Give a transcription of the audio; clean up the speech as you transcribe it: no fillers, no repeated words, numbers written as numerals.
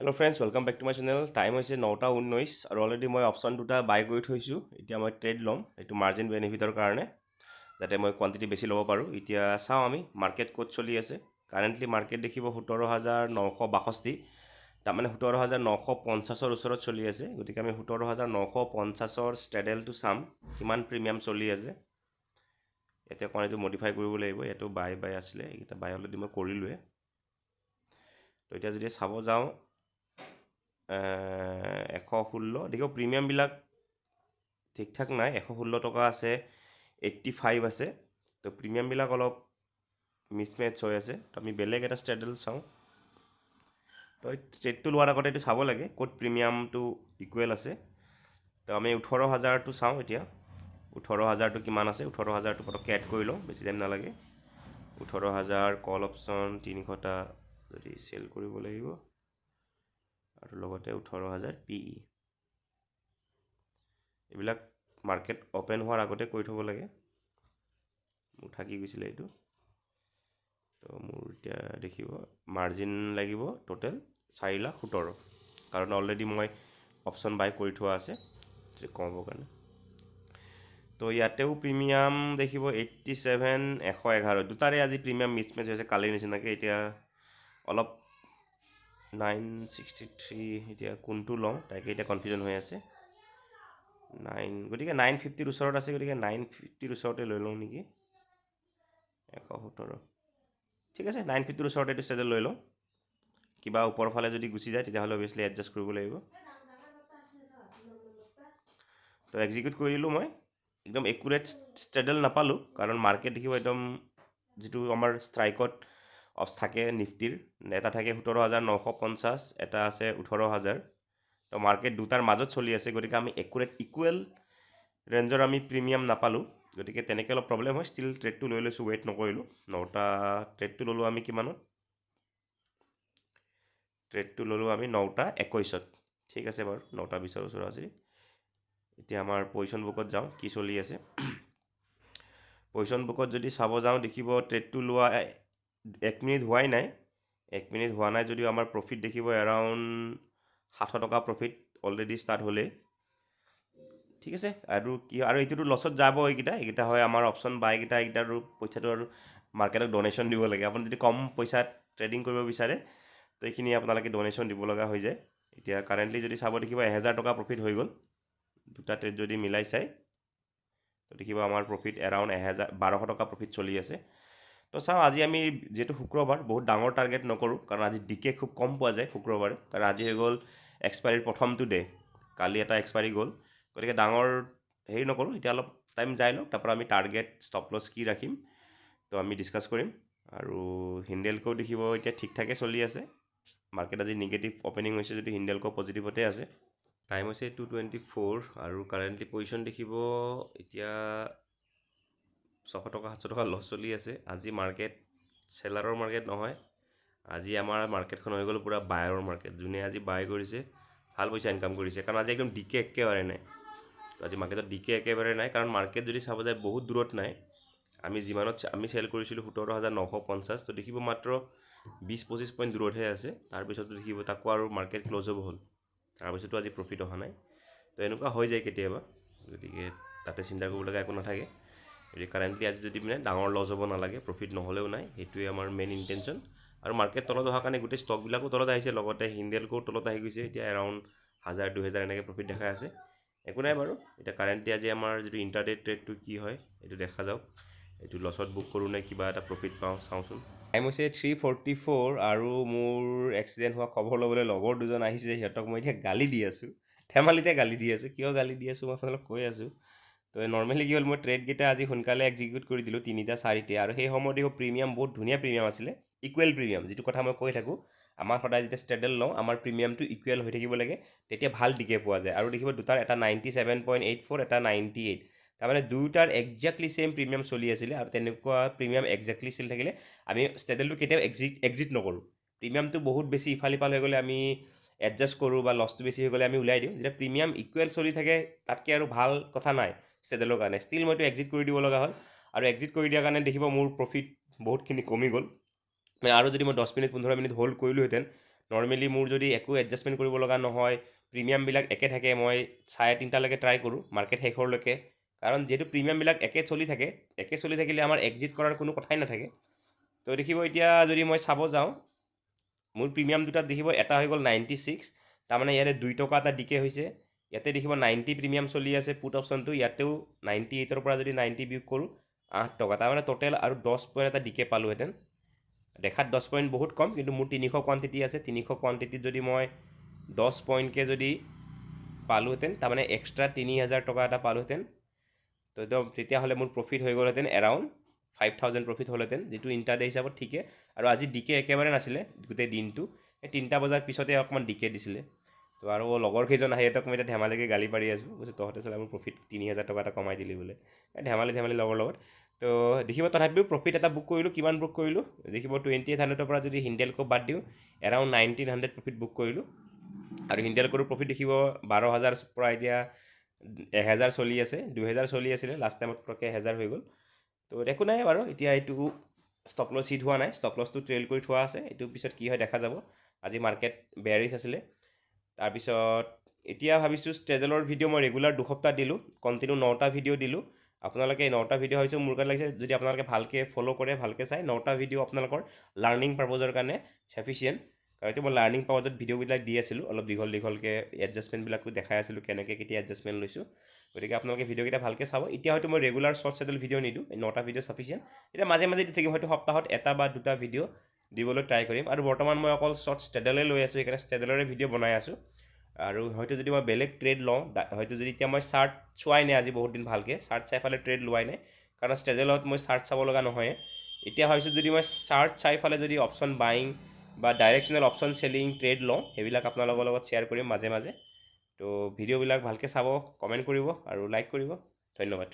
Hello' friends, welcome back to my channel. Time হৈছে 9:19 আৰু already মই অপশ্যন দুটা বাই কৰি থৈছোঁ। এতিয়া মই ট্ৰেড ল'ম, এইটো মাৰ্জিন বেনিফিটৰ কাৰণে, যাতে মই কোৱান্টিটি বেছি ল'ব পাৰোঁ। এতিয়া চাওঁ আমি মাৰ্কেট ক'ত চলি আছে। কাৰেণ্টলি মাৰ্কেট দেখিব 17,962, তাৰমানে 17,950ৰ ওচৰত চলি আছে। গতিকে আমি 17,950ৰ ষ্ট্ৰেডেলটো চাম, কিমান প্ৰিমিয়াম চলি আছে। এতিয়া কোৱান্টিটি মডিফাই কৰিব লাগিব। ইয়াতো বাই আছিলে, এইকেইটা বাই অলৰেডি মই কৰিলোৱে। তো এতিয়া যদি চাব যাওঁ 116, দেখিব প্ৰিমিয়ামবিলাক ঠিক ঠাক নাই। 116 টকা আছে, 85 আছে। তো প্ৰিমিয়ামবিলাক অলপ মিছমেটচ হৈ আছে। তো আমি বেলেগ এটা ষ্ট্ৰেডেল চাওঁ। তো ট্ৰেডটো লোৱাৰ আগতে এইটো চাব লাগে ক'ত প্ৰিমিয়ামটো ইকুৱেল আছে। তো আমি 18,000টো চাওঁ। এতিয়া 18,000টো কিমান আছে, 18,000টো পটককৈ এড কৰি লওঁ, বেছি টাইম নালাগে। 18,000 কল অপশ্যন 300টা যদি চেল কৰিব লাগিব, আৰু লগতে 18,000 PE। এইবিলাক মাৰ্কেট অ'পেন হোৱাৰ আগতে কৰি থ'ব লাগে। মোৰ থাকি গৈছিলে এইটো। তো মোৰ এতিয়া দেখিব মাৰ্জিন লাগিব টোটেল 4,17,000, কাৰণ অলৰেডি মই অপশ্যন বাই কৰি থোৱা আছে কমাবৰ কাৰণে। তো ইয়াতেও প্ৰিমিয়াম দেখিব 87, 111, দুটাৰে আজি প্ৰিমিয়াম মিছমেচ হৈছে কালিৰ নিচিনাকৈ। এতিয়া অলপ 963, এতিয়া কোনটো লওঁ তাকে এতিয়া কনফিউজন হৈ আছে। গতিকে 950ৰ ওচৰত আছে, গতিকে 950ৰ ওচৰতে লৈ লওঁ নেকি। 117, ঠিক আছে। 950ৰ ওচৰতে এইটো ষ্টেজত লৈ লওঁ। কিবা ওপৰৰ ফালে যদি গুচি যায় তেতিয়াহ'লে অভিয়াছলি এডজাষ্ট কৰিব লাগিব। তো এক্সিকিউট কৰি দিলোঁ মই। একদম একুৰেট ষ্ট্ৰেডেল নাপালোঁ, কাৰণ মাৰ্কেট দেখিব একদম যিটো আমাৰ ষ্ট্ৰাইকত থাকে নিফটিৰ, এটা থাকে 17,950, এটা আছে 18,000। তো মাৰ্কেট দুটাৰ মাজত চলি আছে, গতিকে আমি একুৰেট ইকুৱেল ৰেঞ্জৰ আমি প্ৰিমিয়াম নাপালোঁ। গতিকে তেনেকৈ অলপ প্ৰব্লেম হয়। ষ্টিল ট্ৰেডটো লৈ লৈছোঁ, ৱেইট নকৰিলোঁ। ট্ৰেডটো ল'লোঁ আমি কিমানত, ট্ৰেডটো ল'লোঁ আমি 9:21। ঠিক আছে বাৰু, 9:20 ওচৰা-ওচৰি। এতিয়া আমাৰ পজিশ্যন বুকত যাওঁ, কি চলি আছে। পজিশ্যন বুকত যদি চাব যাওঁ দেখিব ট্ৰেডটো লোৱা 1 মিনিট হোৱাই নাই। 1 মিনিট হোৱা নাই যদিও আমাৰ প্ৰফিট দেখিব এৰাউণ্ড 700 টকা প্ৰফিট অলৰেডি ষ্টাৰ্ট হ'লেই। ঠিক আছে। আৰু এইটোতো লছত যাব। এইকেইটা হয় আমাৰ অপশ্যন বাইকেইটা। আৰু পইচাটো আৰু মাৰ্কেটক ডনেশ্যন দিব লাগে। আপুনি যদি কম পইচাত ট্ৰেডিং কৰিব বিচাৰে তো এইখিনি আপোনালোকে ডনেশ্যন দিব লগা হৈ যায়। এতিয়া কাৰেণ্টলি যদি চাব দেখিব 1,000 টকা প্ৰফিট হৈ গ'ল। দুটা ট্ৰেড যদি মিলাই চাই তো দেখিব আমাৰ প্ৰফিট এৰাউণ্ড 1,1200 টকা প্ৰফিট চলি আছে। তো চাওঁ, আজি আমি যিহেতু শুক্ৰবাৰ, বহুত ডাঙৰ টাৰ্গেট নকৰোঁ, কাৰণ আজি ডিকে খুব কম পোৱা যায় শুক্ৰবাৰে। কাৰণ আজি হৈ গ'ল এক্সপাইৰীৰ প্ৰথমটো ডে, কালি এটা এক্সপাইৰী গ'ল। গতিকে ডাঙৰ হেৰি নকৰোঁ। এতিয়া অলপ টাইম যাই লওক, তাৰপৰা আমি টাৰ্গেট ষ্টপ লছ কি ৰাখিম তো আমি ডিছকাছ কৰিম। আৰু হিণ্ডেলকো দেখিব এতিয়া ঠিক ঠাকে চলি আছে। মাৰ্কেট আজি নিগেটিভ অ'পেনিং হৈছে যদি হিণ্ডেলকো পজিটিভতে আছে। টাইম হৈছে 2:24, আৰু কাৰেণ্টলি পজিশ্যন দেখিব এতিয়া 600 টকা 700 টকা লছ চলি আছে। আজি মাৰ্কেট চেলাৰৰ মাৰ্কেট নহয়, আজি আমাৰ মাৰ্কেটখন হৈ গ'ল পূৰা বায়ৰ মাৰ্কেট। যোনে আজি বাই কৰিছে ভাল পইচা ইনকাম কৰিছে, কাৰণ আজি একদম ডিকে একেবাৰে নাই। আজি মাৰ্কেটত ডিকে একেবাৰে নাই, কাৰণ মাৰ্কেট যদি চাব যায় বহুত দূৰত নাই। আমি যিমানত আমি চেল কৰিছিলোঁ 17,950, তো দেখিব মাত্ৰ 20-25 পইণ্ট দূৰতহে আছে। তাৰপিছতো দেখিব তাকো আৰু মাৰ্কেট ক্ল'জ হ'ব হ'ল, তাৰপিছতো আজি প্ৰফিট অহা নাই। তো এনেকুৱা হৈ যায় কেতিয়াবা, গতিকে তাতে চিন্তা কৰিবলগা একো নাথাকে। গতিকে কাৰেণ্টলি আজি যদি মানে ডাঙৰ লছ হ'ব নালাগে, প্ৰফিট নহ'লেও নাই, সেইটোৱে আমাৰ মেইন ইণ্টেনশ্যন। আৰু মাৰ্কেট তলত অহাৰ কাৰণে গোটেই ষ্টকবিলাকো তলত আহিছে, লগতে হিণ্ডেলকো তলত আহি গৈছে। এতিয়া এৰাউণ্ড 1,000-2,000 এনেকৈ প্ৰফিট দেখাই আছে। একো নাই বাৰু। এতিয়া কাৰেণ্টলি আজি আমাৰ যিটো ইণ্টাৰডে ট্ৰেডটো কি হয় এইটো দেখা যাওক। এইটো লছত বুক কৰোঁ নে কিবা এটা প্ৰফিট পাওঁ চাওঁচোন। টাইম হৈছে 3:44, আৰু মোৰ এক্সিডেণ্ট হোৱা খবৰ ল'বলৈ লগৰ দুজন আহিছে। সিহঁতক মই এতিয়া গালি দি আছোঁ, ধেমালিতে গালি দি আছোঁ। কিয় গালি দি আছোঁ মই আপোনালোকক কৈ আছোঁ। তো নৰ্মেলি কি হ'ল, মই ট্ৰেডকেইটা আজি সোনকালে এক্সিকিউট কৰি দিলোঁ, 3টা-4টা। আৰু সেই সময়ত দেখোঁ প্ৰিমিয়াম বহুত ধুনীয়া প্ৰিমিয়াম আছিলে, ইকুৱেল প্ৰিমিয়াম। যিটো কথা মই কৈ থাকোঁ, আমাৰ সদায় যেতিয়া ষ্ট্ৰেডেল লওঁ আমাৰ প্ৰিমিয়ামটো ইকুৱেল হৈ থাকিব লাগে, তেতিয়া ভাল ডিকে পোৱা যায়। আৰু দেখিব দুটাৰ এটা 97.84, এটা 98। তাৰমানে দুয়োটাৰ একজেক্টলি ছেইম প্ৰিমিয়াম চলি আছিলে। আৰু তেনেকুৱা প্ৰিমিয়াম একজেক্টলি চলি থাকিলে আমি ষ্ট্ৰেডেলটো কেতিয়াও এক্সিট নকৰোঁ। প্ৰিমিয়ামটো বহুত বেছি ইফাল সিফাল হৈ গ'লে আমি এডজাষ্ট কৰোঁ, বা লছটো বেছি হৈ গ'লে আমি ওলাই দিওঁ। যেতিয়া প্ৰিমিয়াম ইকুৱেল চলি থাকে তাতকৈ আৰু ভাল কথা নাই ষ্ট্ৰেডেলৰ কাৰণে। ষ্টিল মইতো এক্সিট কৰি দিব লগা হ'ল, আৰু এক্সিট কৰি দিয়াৰ কাৰণে দেখিব মোৰ প্ৰফিট বহুতখিনি কমি গ'ল। আৰু যদি মই 10 মিনিট 15 মিনিট হোল্ড কৰিলোঁহেঁতেন নৰ্মেলি মোৰ যদি একো এডজাষ্টমেণ্ট কৰিব লগা নহয়, প্ৰিমিয়ামবিলাক একে থাকে, মই 3:30লৈকে ট্ৰাই কৰোঁ মাৰ্কেট শেষৰলৈকে, কাৰণ যিহেতু প্ৰিমিয়ামবিলাক একে চলি থাকিলে আমাৰ এক্সিট কৰাৰ কোনো কথাই নাথাকে। তো দেখিব এতিয়া যদি মই চাব যাওঁ, মোৰ প্ৰিমিয়াম দুটাত দেখিব এটা হৈ গ'ল 96, তাৰমানে ইয়াতে 2 টকা এটা ডিকে হৈছে। ইয়াতে দেখিব 90 প্ৰিমিয়াম চলি আছে পুট অপশ্যনটো, ইয়াতেও 98ৰ পৰা যদি 90 বিয়োগ কৰোঁ 8 টকা, তাৰমানে টোটেল আৰু 10 পইণ্ট এটা ডিকে পালোঁহেঁতেন। দেখাত 10 পইণ্ট বহুত কম, কিন্তু মোৰ 300 কোৱান্টিটি আছে, 300 কোৱান্টিটিত যদি মই 10 পইণ্টকৈ যদি পালোঁহেঁতেন, তাৰমানে এক্সট্ৰা 3000 টকা এটা পালোঁহেঁতেন, তো তেতিয়াহ'লে মোৰ প্ৰফিট হৈ গ'লহেঁতেন এৰাউণ্ড 5000 প্ৰফিট হ'লহেঁতেন, যিটো ইণ্টাৰডে হিচাপত ঠিকে। আৰু আজি ডিকে একেবাৰে নাছিলে গোটেই দিনটো, এই 3টা বজাৰ পিছতে অকণমান ডিকে দিছিলে। তো আৰু লগৰ কেইজন আহি সিহঁতক মই এতিয়া ধেমালিকৈ গালি পাৰি আছোঁ, কৈছোঁ তহঁতে চালা মোৰ প্ৰফিট 3000 টকা এটা কমাই দিলি বোলে, ধেমালি লগৰ লগত। তো দেখিব তথাপিও প্ৰফিট এটা বুক কৰিলোঁ। কিমান বুক কৰিলোঁ দেখিব 2800ৰ পৰা যদি হিণ্ডেলকো বাদ দিওঁ এৰাউণ্ড 1900 প্ৰফিট বুক কৰিলোঁ। আৰু হিণ্ডেলকোৰ প্ৰফিট দেখিব 12,000 পৰা এতিয়া 1000 চলি আছে, 2000 চলি আছিলে, লাষ্ট টাইমত পটককৈ 1000 হৈ গ'ল। তো একো নাই বাৰু, এতিয়া এইটো ষ্টপ লছ হিট হোৱা নাই, ষ্টপ লছটো ট্ৰেইল কৰি থোৱা আছে, এইটো পিছত কি হয় দেখা যাব। আজি মাৰ্কেট বেয়াৰিছ আছিলে। তাৰপিছত এতিয়া ভাবিছোঁ ষ্ট্ৰেডেলৰ ভিডিঅ' মই ৰেগুলাৰ 2 সপ্তাহ দিলোঁ, কণ্টিনিউ 9টা ভিডিঅ' দিলোঁ। আপোনালোকে 9টা ভিডিঅ' ভাবিছোঁ মোৰ কাৰণে লাগিছে, যদি আপোনালোকে ভালকৈ ফ'ল' কৰে, ভালকৈ চাই 9টা ভিডিঅ' আপোনালোকৰ লাৰ্ণিং পাৰপজৰ কাৰণে চাফিচিয়েণ্ট। কাৰণ এইটো মই লাৰ্ণিং পাৰপজত ভিডিঅ'বিলাক দি আছিলোঁ, অলপ দীঘলকৈ এডজাষ্টমেণ্টবিলাকো দেখাই আছিলোঁ, কেনেকৈ কেতিয়া এডজাষ্টমেণ্ট লৈছোঁ। গতিকে আপোনালোকে ভিডিঅ'কেইটা ভালকৈ চাব। এতিয়া হয়তো মই ৰেগুলাৰ শ্বৰ্ট চেডেল ভিডিঅ' নিদিওঁ, এই 9টা ভিডিঅ' চাফিচিয়েণ্ট। এতিয়া মাজে মাজে দি থাকিম, হয়তো সপ্তাহত 1 বা 2টা ভিডিঅ' দিবলৈ ট্ৰাই কৰিম। আৰু বৰ্তমান মই অকল শ্বৰ্ট ষ্ট্ৰেডেলে লৈ আছোঁ, সেইকাৰণে ষ্ট্ৰেডেলৰে ভিডিঅ' বনাই আছোঁ। আৰু হয়তো যদি মই বেলেগ ট্ৰেড লওঁ, হয়তো যদি এতিয়া মই চাৰ্ট চোৱাই নাই আজি বহুত দিন ভালকৈ, চাৰ্ট চাই ফালে ট্ৰেড লোৱাই নাই, কাৰণ ষ্ট্ৰেডেলত মই চাৰ্ট চাব লগা নহয়। এতিয়া ভাবিছোঁ যদি মই চাৰ্ট চাই ফালে যদি অপশ্যন বাইং বা ডাইৰেকশ্যনেল অপশ্যন চেলিং ট্ৰেড লওঁ, সেইবিলাক আপোনালোকৰ লগত শ্বেয়াৰ কৰিম মাজে মাজে। তো ভিডিঅ'বিলাক ভালকৈ চাব, কমেণ্ট কৰিব আৰু লাইক কৰিব। ধন্যবাদ।